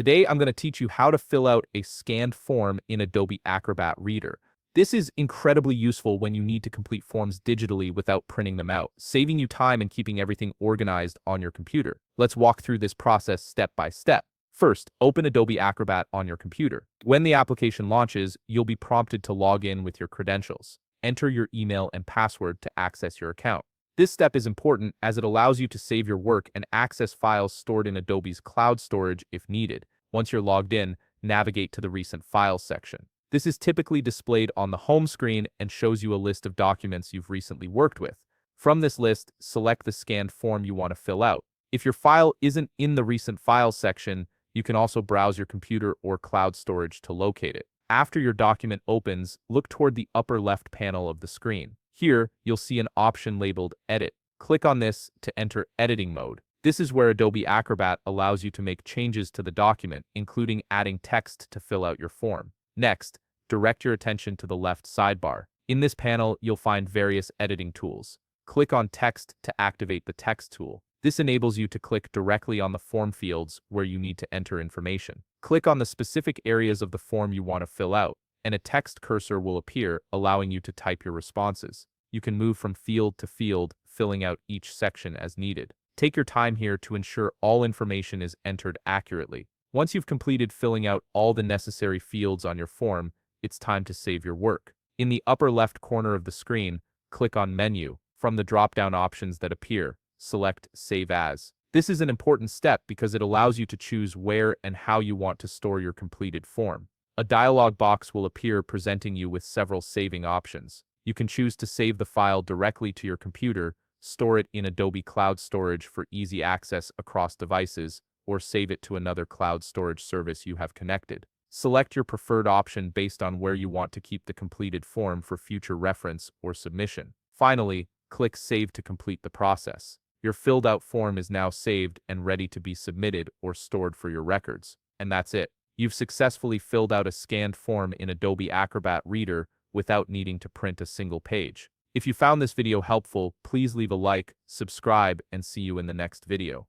Today, I'm going to teach you how to fill out a scanned form in Adobe Acrobat Reader. This is incredibly useful when you need to complete forms digitally without printing them out, saving you time and keeping everything organized on your computer. Let's walk through this process step by step. First, open Adobe Acrobat on your computer. When the application launches, you'll be prompted to log in with your credentials. Enter your email and password to access your account. This step is important as it allows you to save your work and access files stored in Adobe's cloud storage if needed. Once you're logged in, navigate to the Recent Files section. This is typically displayed on the home screen and shows you a list of documents you've recently worked with. From this list, select the scanned form you want to fill out. If your file isn't in the Recent Files section, you can also browse your computer or cloud storage to locate it. After your document opens, look toward the upper left panel of the screen. Here, you'll see an option labeled Edit. Click on this to enter editing mode. This is where Adobe Acrobat allows you to make changes to the document, including adding text to fill out your form. Next, direct your attention to the left sidebar. In this panel, you'll find various editing tools. Click on Text to activate the Text tool. This enables you to click directly on the form fields where you need to enter information. Click on the specific areas of the form you want to fill out, and a text cursor will appear, allowing you to type your responses. You can move from field to field, filling out each section as needed. Take your time here to ensure all information is entered accurately. Once you've completed filling out all the necessary fields on your form, it's time to save your work. In the upper left corner of the screen, click on Menu. From the drop-down options that appear, select Save As. This is an important step because it allows you to choose where and how you want to store your completed form. A dialog box will appear presenting you with several saving options. You can choose to save the file directly to your computer, store it in Adobe Cloud Storage for easy access across devices, or save it to another cloud storage service you have connected. Select your preferred option based on where you want to keep the completed form for future reference or submission. Finally, click Save to complete the process. Your filled-out form is now saved and ready to be submitted or stored for your records. And that's it. You've successfully filled out a scanned form in Adobe Acrobat Reader without needing to print a single page. If you found this video helpful, please leave a like, subscribe, and see you in the next video.